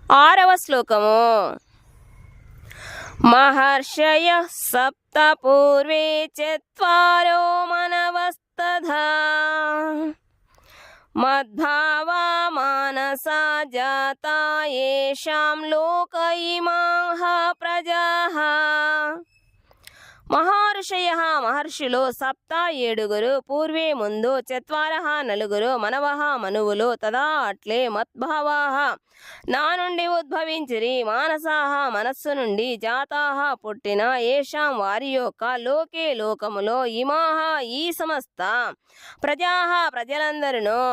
ఆరవ శ్లోకము. మహర్షయః సప్త పూర్వే చత్వారో మనవస్తథా మద్భావా మానసా జాతా యేషాం లోక ఇమాః ప్రజాః. మహర్షయః మహర్షులు, సప్త ఏడుగురు, పూర్వే ముందు, చత్వారః నలుగురు, మనవః మనువులు, తదా అట్లే, మద్భావాః నా నుండి ఉద్భవించిరి, మానసాః మనస్సు నుండి, జాతాః పుట్టిన, ఏషాం వారి యొక్క, లోకే లోకములో, ఇమాః ఈ సమస్త, ప్రజాః ప్రజలందరును.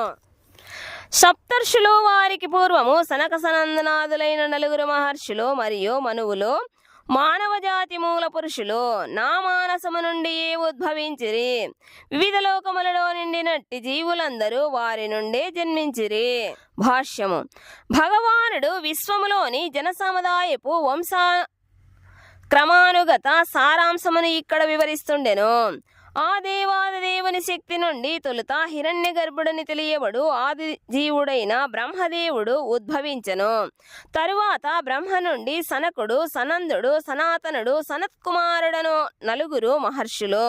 సప్తర్షులు వారికి పూర్వము సనక సనందనాదులైన నలుగురు మహర్షులు మరియు మనువులు మానవ జాతి మూల పురుషులు నా మానసము నుండి ఉద్భవించిరి. వివిధ లోకములలో నిండినట్టి జీవులందరూ వారి నుండే జన్మించిరి. భాష్యము. భగవానుడు విశ్వములోని జనసముదాయపు వంశ క్రమానుగత సారాంశమును ఇక్కడ వివరిస్తుండెను. ఆ దేవాదిదేవుని శక్తి నుండి తొలుత హిరణ్య గర్భుడని తెలియబడు ఆది జీవుడైన బ్రహ్మదేవుడు ఉద్భవించెను. తరువాత బ్రహ్మ నుండి సనకుడు, సనందుడు, సనాతనుడు, సనత్కుమారుడను నలుగురు మహర్షులు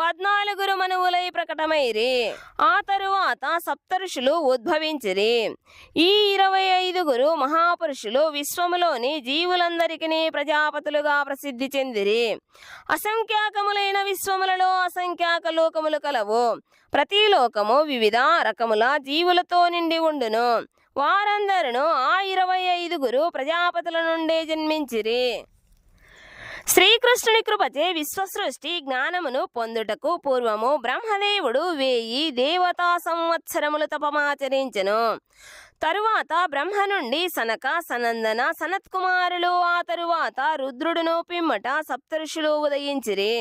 14 మనువులై ప్రకటమైరి. ఆ తరువాత సప్తఋషులు ఉద్భవించిరి. ఈ 25 మహాపురుషులు విశ్వములోని జీవులందరికీ ప్రజాపతులుగా ప్రసిద్ధి చెందిరి. అసంఖ్యాకములైన విశ్వములలో అసంఖ్యాక లోకములు కలవు. ప్రతి లోకము వివిధ రకముల జీవులతో నిండి ఉండును. వారందరూ ఆ 25 ప్రజాపతుల నుండే జన్మించిరి. శ్రీకృష్ణుని కృపచే విశ్వసృష్టి జ్ఞానమును పొందుటకు పూర్వము బ్రహ్మదేవుడు 1000 దేవతా సంవత్సరములు తపమాచరించెను. తరువాత బ్రహ్మ నుండి సనక, సనందన, సనత్కుమారులు, ఆ తరువాత రుద్రుడును, పిమ్మట సప్తఋషులు ఉదయించిరి.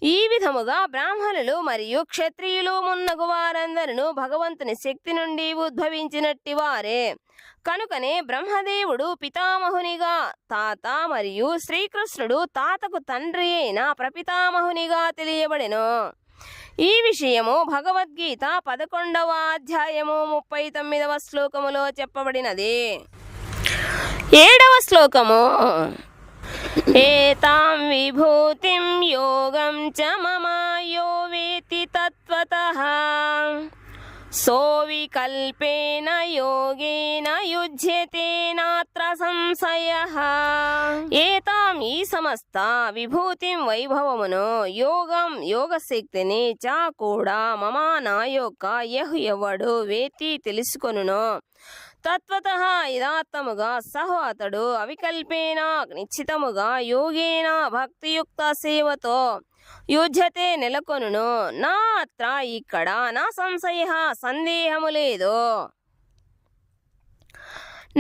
ఈ విధముగా బ్రాహ్మణులు మరియు క్షత్రియులు మున్నగు వారందరూ భగవంతుని శక్తి నుండి ఉద్భవించినట్టి వారే. కనుకనే బ్రహ్మదేవుడు పితామహునిగా తాత మరియు శ్రీకృష్ణుడు తాతకు తండ్రి అయిన ప్రపితామహునిగా తెలియబడెను. ఈ విషయము భగవద్గీత 11వ అధ్యాయము 39వ శ్లోకములో చెప్పబడినది. 7వ శ్లోకము. ఏతాం విభూతిం యోగం చ మమ యో వేతి తత్వతః సోవికల్పేన యోగేన యుజ్యతే నాత్ర సంశయః. ఏతాం ఈ సమస్త, విభూతిం వైభవమును, యోగం యోగశక్తిని, చ కూడా, మమ నా యొక్క, యహ్ ఎవడు, వేతి తెలుసుకొనును, తత్వతః యథార్థముగా, సహ అతడు, అవికల్పేన నిశ్చితముగా, యోగేన భక్తియుక్త సేవతో, యుజ్యతే నెలకొనును, నా అత్ర ఇక్కడ, నా సంశయ సందేహము లేదు.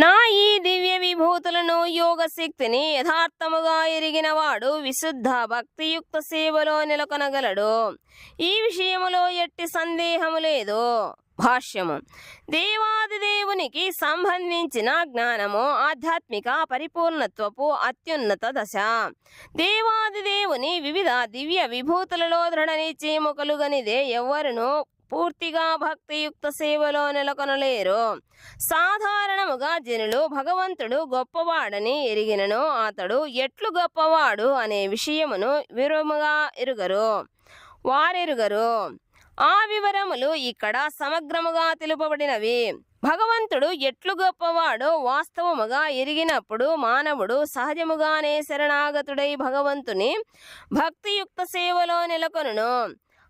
నా ఈ దివ్య విభూతులను యోగశక్తిని యథార్థముగా ఎరిగినవాడు విశుద్ధ భక్తియుక్త సేవలో నెలకొనగలడు. ఈ విషయములో ఎట్టి సందేహము లేదు. భాష్యము. దేవాదిదేవునికి సంబంధించిన జ్ఞానము ఆధ్యాత్మిక పరిపూర్ణత్వపు అత్యున్నత దశ. దేవాదిదేవుని వివిధ దివ్య విభూతులలో దృఢ నిశ్చయము కలుగనిదే ఎవ్వరును పూర్తిగా భక్తియుక్త సేవలో నెలకొనలేరు. సాధారణముగా జనులు భగవంతుడు గొప్పవాడని ఎరిగినను అతడు ఎట్లు గొప్పవాడు అనే విషయమును వివరముగా వారెరుగరు. ఆ వివరములు ఇక్కడ సమగ్రముగా తెలుపబడినవి. భగవంతుడు ఎట్లు గొప్పవాడో వాస్తవముగా ఎరిగినప్పుడు మానవుడు సహజముగానే శరణాగతుడై భగవంతుని భక్తియుక్త సేవలో నెలకొనును.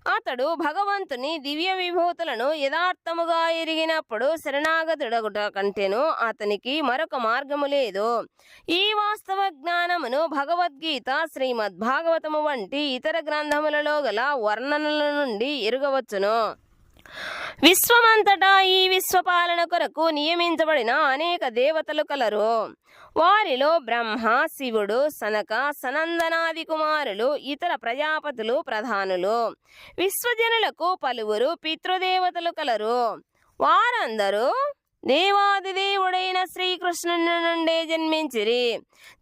అతడు భగవంతుని దివ్య విభూతులను యథార్థముగా ఎరిగినప్పుడు శరణాగతుడగుట కంటేను అతనికి మరొక మార్గము లేదు. ఈ వాస్తవ జ్ఞానమును భగవద్గీత, శ్రీమద్భాగవతము వంటి ఇతర గ్రంథములలో గల వర్ణనల నుండి ఎరుగవచ్చును. విశ్వమంతటా ఈ విశ్వపాలన కొరకు నియమించబడిన అనేక దేవతలు కలరు. వారిలో బ్రహ్మ, శివుడు, సనక, సనందనాది కుమారులు, ఇతర ప్రజాపతులు ప్రధానులు. విశ్వజనులకు పలువురు పితృదేవతలు కలరు. వారందరూ దేవాదిదేవుడైన శ్రీకృష్ణుని నుండే జన్మించిరి.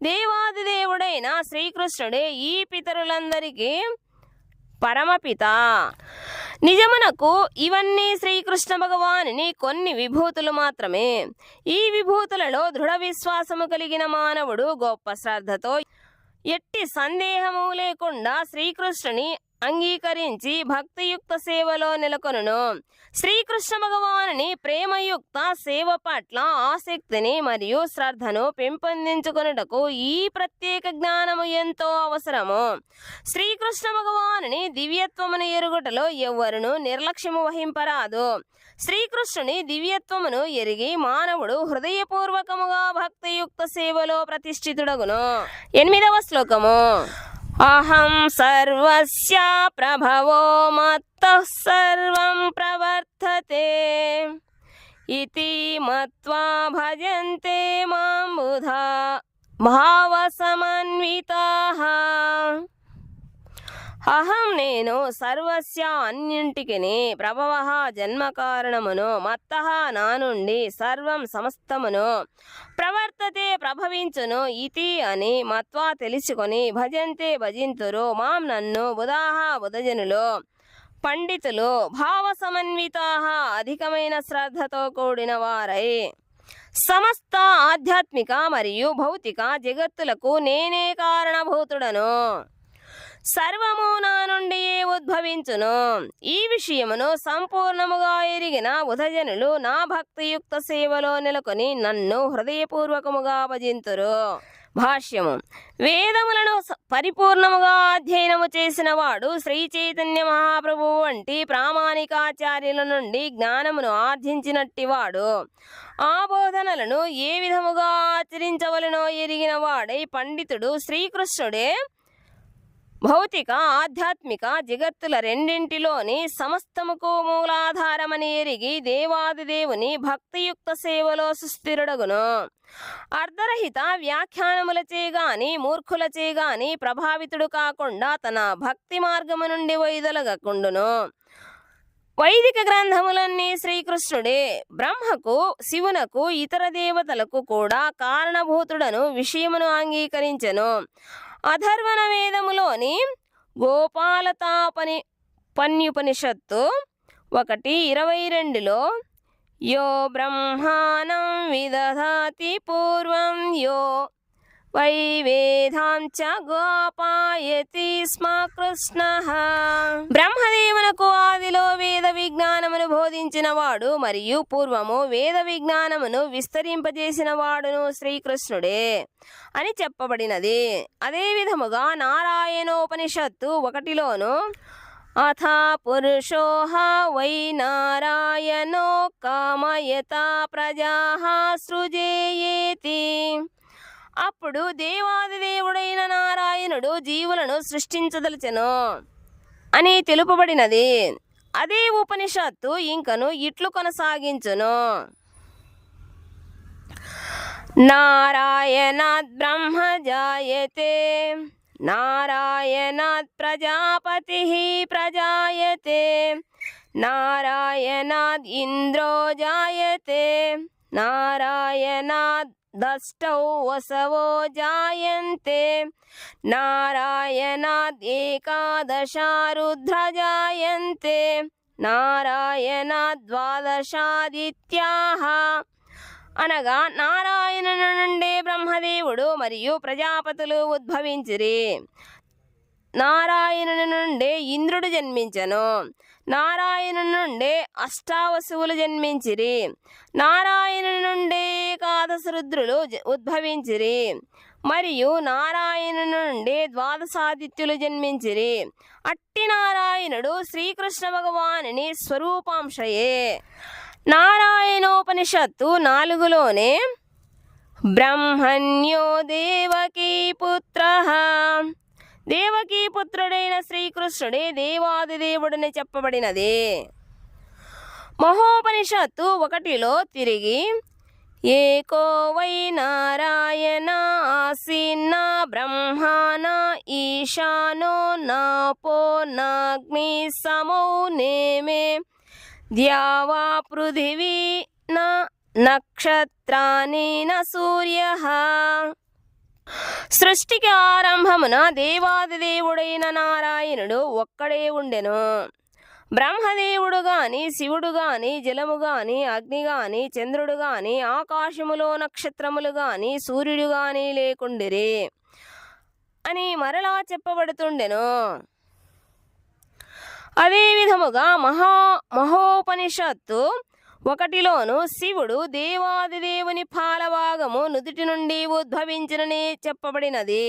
దేవాదిదేవుడైన శ్రీకృష్ణుడే ఈ పితరులందరికీ పరమపిత. నిజమునకు ఇవన్నీ శ్రీకృష్ణ భగవానుని కొన్ని విభూతులు మాత్రమే. ఈ విభూతులలో దృఢ విశ్వాసము కలిగిన మానవుడు గొప్ప శ్రద్ధతో ఎట్టి సందేహము లేకుండా శ్రీకృష్ణుని అంగీకరించి భక్తియుక్త సేవలో నెలకొనును. శ్రీకృష్ణ భగవానుని ప్రేమయుక్త సేవ పట్ల ఆసక్తిని మరియు శ్రద్ధను పెంపొందించుకొనుటకు ఈ ప్రత్యేక జ్ఞానము ఎంతో అవసరము. శ్రీకృష్ణ భగవానుని దివ్యత్వమును ఎరుగుటలో ఎవ్వరును నిర్లక్ష్యము వహింపరాదు. శ్రీకృష్ణుని దివ్యత్వమును ఎరిగి మానవుడు హృదయపూర్వకముగా భక్తియుక్త సేవలో ప్రతిష్ఠితుడగును. 8వ శ్లోకము. అహం సర్వస్య ప్రభవో మత్తః సర్వం ప్రవర్తతే ఇతి మత్వా భజంతే మాం బుధా భావసమన్వితాః. అహం నేను సర్వస్య అన్నింటికిని ప్రభవః జన్మ కారణమును మత్తః నా నుండి సర్వం సమస్తమును ప్రవర్తతే ప్రభవించును ఇతి అని మత్వా తెలుసుకొని భజంతే భజింతురు మాం నన్ను బుధాః బుధజనులు పండితులు భావ సమన్వితాః అధికమైన శ్రద్ధతో కూడిన వారై సమస్త ఆధ్యాత్మిక మరియు భౌతిక జగత్తులకు నేనే కారణభూతుడను. సర్వము నా నుండియే ఉద్భవించును. ఈ విషయమును సంపూర్ణముగా ఎరిగిన బుధజనులు నా భక్తియుక్త సేవలో నెలకొని నన్ను హృదయపూర్వకముగా భజింతురు. భాష్యము. వేదములను పరిపూర్ణముగా అధ్యయనము చేసిన వాడు శ్రీ చైతన్య మహాప్రభువు వంటి ప్రామాణికాచార్యుల నుండి జ్ఞానమును ఆర్జించినట్టివాడు. ఆ బోధనలను ఏ విధముగా ఆచరించవలనో ఎరిగిన వాడై పండితుడు శ్రీకృష్ణుడే భౌతిక ఆధ్యాత్మిక జగత్తుల రెండింటిలోని సమస్తముకు మూలాధారమని ఎరిగి దేవాదిదేవుని భక్తియుక్త సేవలో సుస్థిరుడగును. అర్ధరహిత వ్యాఖ్యానములచే గాని మూర్ఖులచే గాని ప్రభావితుడు కాకుండా తన భక్తి మార్గము నుండి వైదొలగకుండును. వైదిక గ్రంథములన్నీ శ్రీకృష్ణుడే బ్రహ్మకు శివునకు ఇతర దేవతలకు కూడా కారణభూతుడను విషయమును అంగీకరించెను. అథర్వణ వేదములోని గోపాలతాపన్యుపనిషత్తు 1:22లో యో బ్రహ్మాణం విదధాతి పూర్వం యో వై వేదాం చ గోపాయతి స్మ కృష్ణః. బ్రహ్మదేవునకు ఆదిలో వేద విజ్ఞానమును బోధించిన వాడు మరియు పూర్వము వేద విజ్ఞానమును విస్తరింపజేసిన వాడును శ్రీకృష్ణుడే అని చెప్పబడినది. అదే విధముగా నారాయణోపనిషత్తు 1లోను అథ పురుషోః వై నారాయణో కామయతా ప్రజాః సృజేయేతి. అప్పుడు దేవాదిదేవుడైన నారాయణుడు జీవులను సృష్టించదలచెను అని తెలుపబడినది. అదే ఉపనిషత్తు ఇంకను ఇట్లు కొనసాగించును. నారాయణాద్ బ్రహ్మ జాయతే నారాయణాద్ ప్రజాపతిః ప్రజాయతే నారాయణాద్ ఇంద్రో జాయతే నారాయణాద్ దష్టౌ వసవో జాయంతే నారాయణాద్ ఏకాదశ రుద్ర జాయంతే నారాయణాద్ ద్వాదశాదిత్యాః. అనగా నారాయణుని నుండే బ్రహ్మదేవుడు మరియు ప్రజాపతులు ఉద్భవించిరి. నారాయణుని నుండే ఇంద్రుడు జన్మించెను. నారాయణుని నుండే అష్టావసువులు జన్మించిరి. నారాయణుని నుండే ఏకాదశ రుద్రులు ఉద్భవించిరి మరియు నారాయణుని నుండే ద్వాదశాదిత్యులు జన్మించిరి. అట్టి నారాయణుడు శ్రీకృష్ణ భగవానుని స్వరూపాంశయే. నారాయణోపనిషత్తు 4లోనే బ్రహ్మణ్యో దేవకీ పుత్రః. దేవకీ పుత్రుడైన శ్రీకృష్ణుడే దేవాదిదేవుడని చెప్పబడినది. మహోపనిషత్తు 1లో తిరిగి ఏకో వై నారాయణ ఆసీన్న బ్రహ్మాణ ఈశానో నాపో నాగ్ని సమౌ నేమే ద్యావా పృథివీ నక్షత్రాణి న సూర్యః. సృష్టికి ఆరంభమున దేవాదిదేవుడైన నారాయణుడు ఒక్కడే ఉండెను. బ్రహ్మదేవుడు గాని శివుడు గాని జలము గాని అగ్ని గాని చంద్రుడు గాని ఆకాశములో నక్షత్రములు గాని సూర్యుడు గాని లేకుండిరి అని మరలా చెప్పబడుతుండెను. అదే విధముగా మహోపనిషత్తు 1లోను శివుడు దేవాదిదేవుని పాలభాగము నుదుటి నుండి ఉద్భవించినని చెప్పబడినది.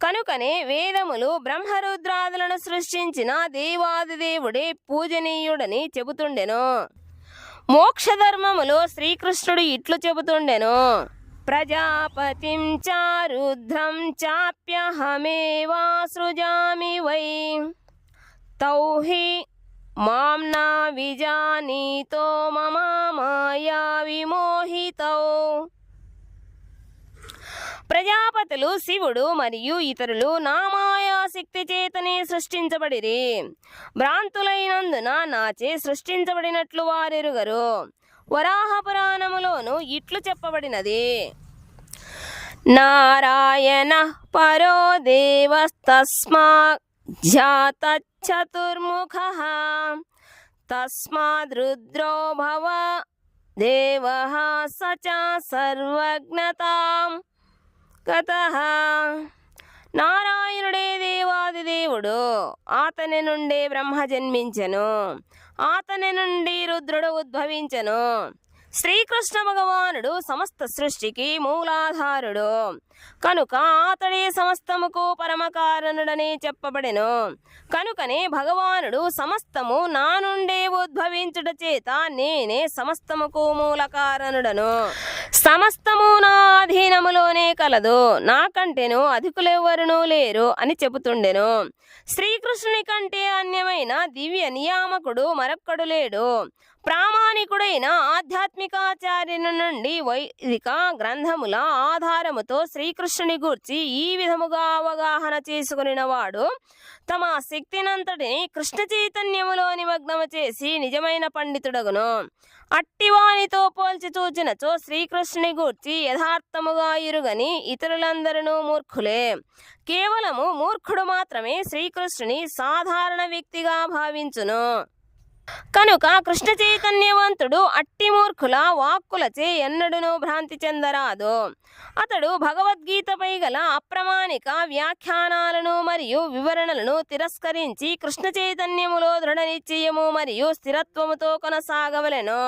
కనుకనే వేదములు బ్రహ్మరుద్రాదులను సృష్టించిన దేవాదిదేవుడే పూజనీయుడని చెబుతుండెను. మోక్షధర్మములో శ్రీకృష్ణుడు ఇట్లు చెబుతుండెను: ప్రజాపతిం చారుద్రం చాప్యహమేవా సృజామి వై తౌహి మాం నా విజానీతో మమ మాయా విమోహితౌ. ప్రజాపతులు శివుడు మరియు ఇతరులు నా మాయాశక్తి చేతనే సృష్టించబడిరి. భ్రాంతులైనందున నాచే సృష్టించబడినట్లు వారెరుగరు. వరాహ పురాణములోను ఇట్లు చెప్పబడినది: నారాయణ పరో దేవస్తస్మాత్ ధ్యాతచ్చతుర్ముఖః తస్మాద్రుద్రో భవ దేవః స చ సర్వజ్ఞతాం గతః. నారాయణుడే దేవాదిదేవుడు. అతని నుండే బ్రహ్మ జన్మించెను. అతని నుండి రుద్రుడు ఉద్భవించెను. శ్రీకృష్ణ భగవానుడు సమస్త సృష్టికి మూలాధారుడు కనుక అతడే సమస్తముకు పరమకారణుడని చెప్పబడెను. కనుకనే భగవానుడు సమస్తము నా నుండే ఉద్భవించుట చేత నేనే సమస్తముకు మూల కారణుడను. సమస్తము నా అధీనములోనే కలదు, నాకంటేను అధికులెవ్వరునూ లేరు అని చెబుతుండెను. శ్రీకృష్ణుని కంటే అన్యమైన దివ్య నియామకుడు మరొక్కడు లేడు. ప్రామాణికుడైన ఆధ్యాత్మికాచార్యుని నుండి వైదిక గ్రంథముల ఆధారముతో శ్రీకృష్ణుని గూర్చి ఈ విధముగా అవగాహన చేసుకునినవాడు తమ శక్తినంతటిని కృష్ణ చైతన్యములో నిమగ్నము చేసి నిజమైన పండితుడగును. అట్టివానితో పోల్చి చూచినచో శ్రీకృష్ణుని గూర్చి యథార్థముగా ఇరుగని ఇతరులందరూ మూర్ఖులే. కేవలము మూర్ఖుడు మాత్రమే శ్రీకృష్ణుని సాధారణ వ్యక్తిగా భావించును. కనుక కృష్ణ చైతన్యవంతుడు అట్టి మూర్ఖుల వాక్కులచే ఎన్నడూనూ భ్రాంతి చెందరాదు. అతడు భగవద్గీతపై గల అప్రమాణిక వ్యాఖ్యానాలను మరియు వివరణలను తిరస్కరించి కృష్ణ చైతన్యములో దృఢ నిశ్చయము మరియు స్థిరత్వముతో కొనసాగవలెను.